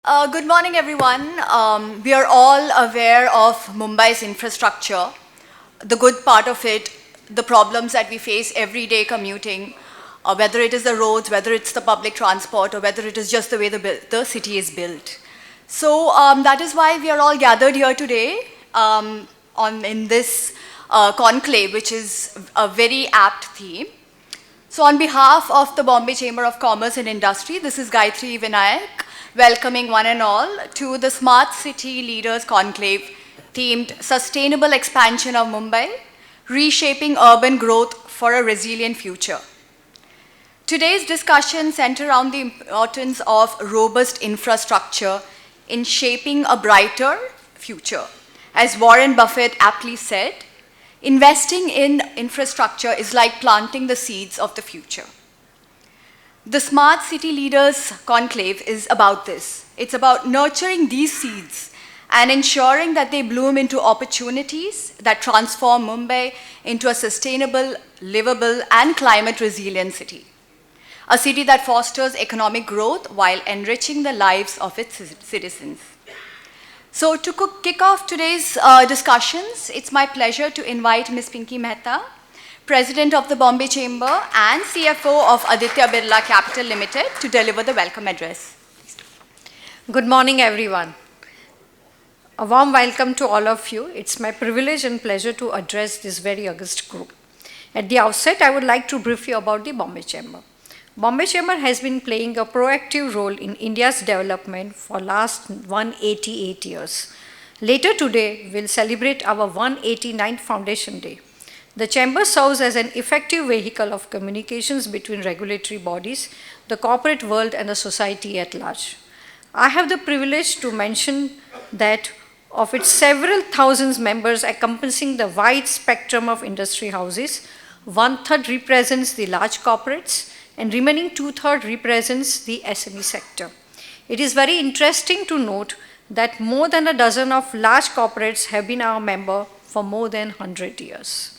Good morning, everyone. We are all aware of Mumbai's infrastructure, the good part of it, the problems that we face every day commuting, whether it is the roads, whether it's the public transport, or whether it is just the way the city is built. So that is why we are all gathered here today in this conclave, which is a very apt theme. So on behalf of the Bombay Chamber of Commerce and Industry, this is Gayatri Vinayak, welcoming one and all to the Smart City Leaders Conclave themed Sustainable Expansion of Mumbai, Reshaping Urban Growth for a Resilient Future. Today's discussion centers around the importance of robust infrastructure in shaping a brighter future. As Warren Buffett aptly said, investing in infrastructure is like planting the seeds of the future. The Smart City Leaders Conclave is about this. It's about nurturing these seeds and ensuring that they bloom into opportunities that transform Mumbai into a sustainable, livable, and climate resilient city. A city that fosters economic growth while enriching the lives of its citizens. So to kick off today's discussions, it's my pleasure to invite Ms. Pinky Mehta, President of the Bombay Chamber and CFO of Aditya Birla Capital Ltd, to deliver the welcome address. Good morning, everyone. A warm welcome to all of you. It's my privilege and pleasure to address this very august group. At the outset, I would like to brief you about the Bombay Chamber. Bombay Chamber has been playing a proactive role in India's development for last 188 years. Later today, we'll celebrate our 189th Foundation Day. The Chamber serves as an effective vehicle of communications between regulatory bodies, the corporate world, and the society at large. I have the privilege to mention that of its several thousands members encompassing the wide spectrum of industry houses, 1/3 represents the large corporates, and remaining 2/3 represents the SME sector. It is very interesting to note that more than a dozen of large corporates have been our member for more than 100 years.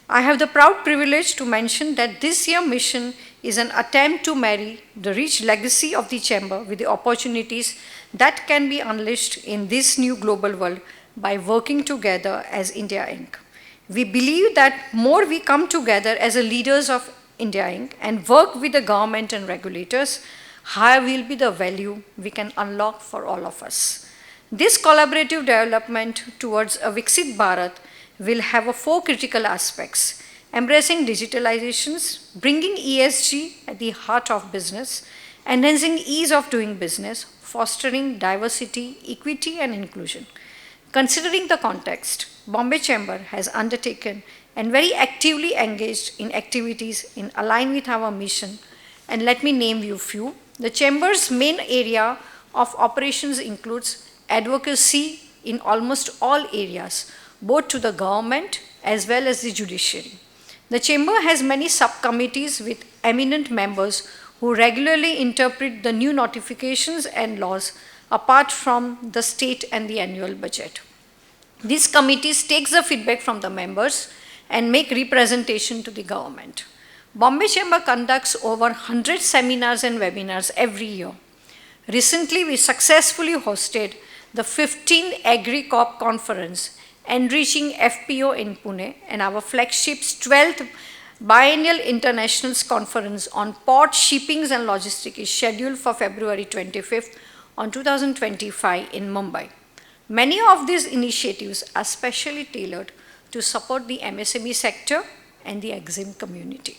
I have the proud privilege to mention that this year's mission is an attempt to marry the rich legacy of the Chamber with the opportunities that can be unleashed in this new global world by working together as India Inc. We believe that more we come together as the leaders of India Inc. and work with the government and regulators, higher will be the value we can unlock for all of us. This collaborative development towards a Viksit Bharat will have 4 critical aspects: embracing digitalizations, bringing ESG at the heart of business, enhancing ease of doing business, fostering diversity, equity, and inclusion. Considering the context, Bombay Chamber has undertaken and very actively engaged in activities in align with our mission. And let me name you few. The Chamber's main area of operations includes advocacy in almost all areas, both to the government as well as the judiciary. The Chamber has many subcommittees with eminent members who regularly interpret the new notifications and laws apart from the state and the annual budget. These committees take the feedback from the members and make representation to the government. Bombay Chamber conducts over 100 seminars and webinars every year. Recently, we successfully hosted the 15th AgriCorp conference, enriching FPO in Pune, and our flagship's 12th biennial international conference on port shippings and logistics is scheduled for February 25th on 2025 in Mumbai. Many of these initiatives are specially tailored to support the MSME sector and the EXIM community.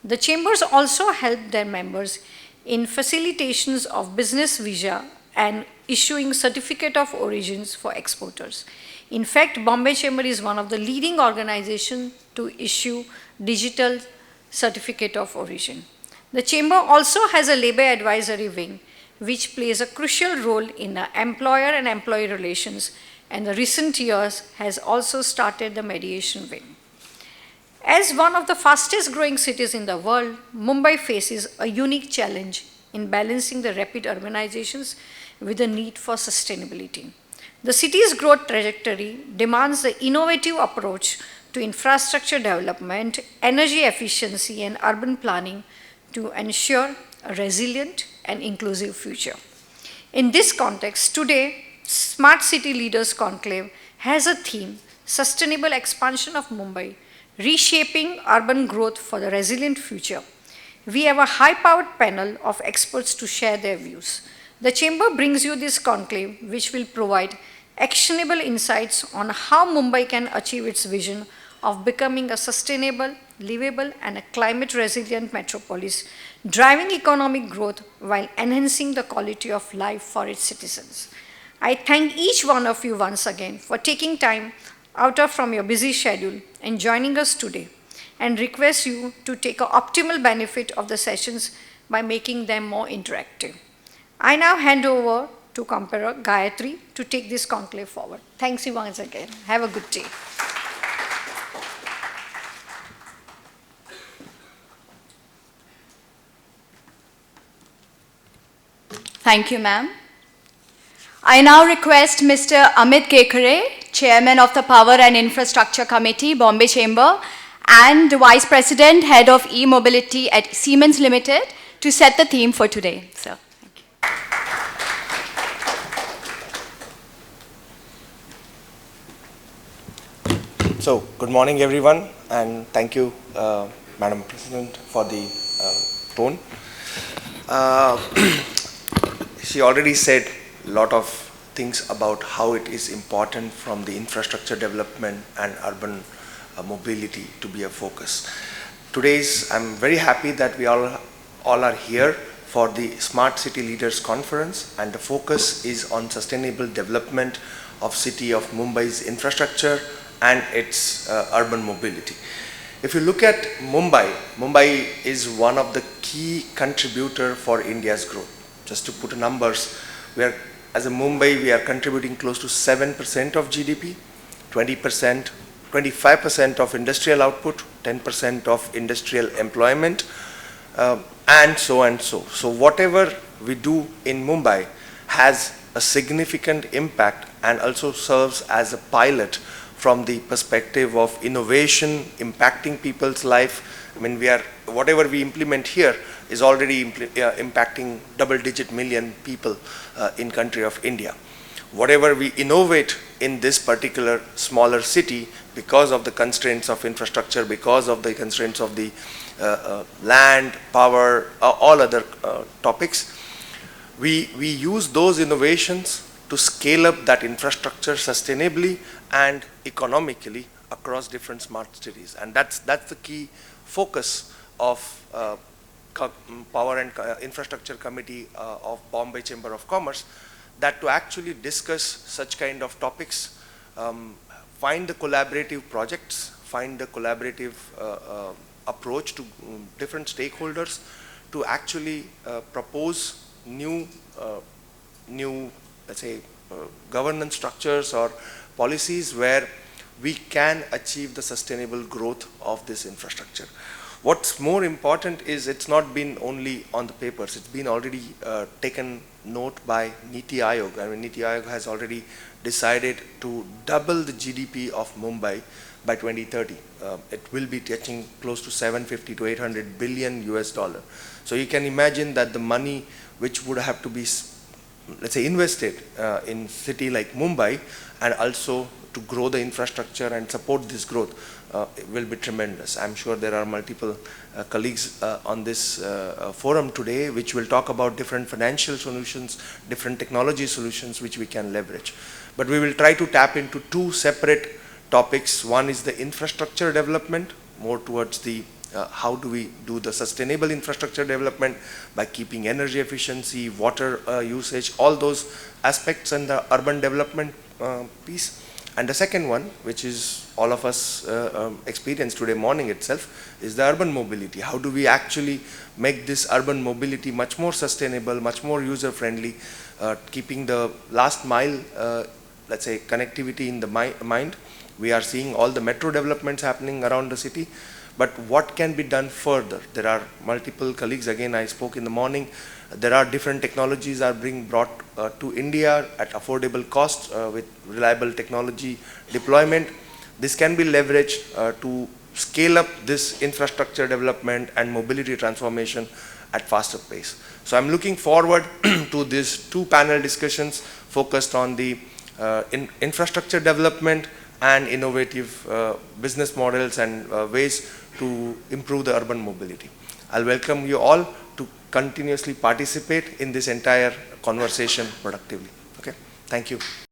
The chambers also help their members in facilitations of business visa and issuing certificate of origins for exporters. In fact, Bombay Chamber is one of the leading organizations to issue digital certificate of origin. The Chamber also has a labor advisory wing, which plays a crucial role in employer and employee relations, and the recent years has also started the mediation wing. As one of the fastest growing cities in the world, Mumbai faces a unique challenge in balancing the rapid urbanizations with the need for sustainability. The city's growth trajectory demands the innovative approach to infrastructure development, energy efficiency, and urban planning to ensure a resilient and inclusive future. In this context, today, Smart City Leaders Conclave has a theme, Sustainable Expansion of Mumbai, Reshaping Urban Growth for the Resilient Future. We have a high-powered panel of experts to share their views. The Chamber brings you this conclave, which will provide actionable insights on how Mumbai can achieve its vision of becoming a sustainable, livable, and a climate-resilient metropolis, driving economic growth while enhancing the quality of life for its citizens. I thank each one of you once again for taking time from your busy schedule and joining us today, and request you to take an optimal benefit of the sessions by making them more interactive. I now hand over to Compere Gayatri to take this conclave forward. Thanks you once again. Have a good day. Thank you, ma'am. I now request Mr. Amit Kekare, Chairman of the Power and Infrastructure Committee, Bombay Chamber, and Vice President, Head of eMobility at Siemens Ltd, to set the theme for today. So, thank you. So, good morning, everyone, and thank you, Madam President, for the tone. She already said a lot of things about how it is important from the infrastructure development and urban mobility to be a focus. I'm very happy that we all are here for the Smart City Leaders Conference, and the focus is on sustainable development of city of Mumbai's infrastructure and its urban mobility. If you look at Mumbai is one of the key contributor for India's growth. Just to put numbers, as a Mumbai, we are contributing close to 7% of GDP, 20%, 25% of industrial output, 10% of industrial employment, and so and so. So whatever we do in Mumbai has a significant impact and also serves as a pilot from the perspective of innovation, impacting people's life. I mean, whatever we implement here is already impacting double-digit million people in country of India. Whatever we innovate in this particular smaller city, because of the constraints of infrastructure, because of the constraints of the land, power, all other topics, we use those innovations to scale up that infrastructure sustainably and economically across different smart cities. And that's the key focus of Power and Infrastructure Committee of Bombay Chamber of Commerce, that to actually discuss such kind of topics, find the collaborative projects, find the collaborative approach to different stakeholders to actually propose new, let's say, governance structures or policies where we can achieve the sustainable growth of this infrastructure. What's more important is it's not been only on the papers, it's been already taken note by Niti Aayog. I mean, Niti Aayog has already decided to double the GDP of Mumbai by 2030. It will be touching close to 750 to 800 billion US dollar. So you can imagine that the money which would have to be, let's say, invested in city like Mumbai, and also to grow the infrastructure and support this growth will be tremendous. I'm sure there are multiple colleagues on this forum today which will talk about different financial solutions, different technology solutions which we can leverage. But we will try to tap into two separate topics. One is the infrastructure development, more towards the how do we do the sustainable infrastructure development by keeping energy efficiency, water usage, all those aspects, and the urban development piece. And the second one, which is all of us experienced today morning itself, is the urban mobility. How do we actually make this urban mobility much more sustainable, much more user-friendly, keeping the last mile, let's say, connectivity in the mind. We are seeing all the metro developments happening around the city, but what can be done further? There are multiple colleagues, again I spoke in the morning, there are different technologies are being brought to India at affordable cost with reliable technology deployment. This can be leveraged to scale up this infrastructure development and mobility transformation at faster pace. So I'm looking forward to these two panel discussions focused on the infrastructure development and innovative business models and ways to improve the urban mobility. I'll welcome you all to continuously participate in this entire conversation productively. Okay, thank you.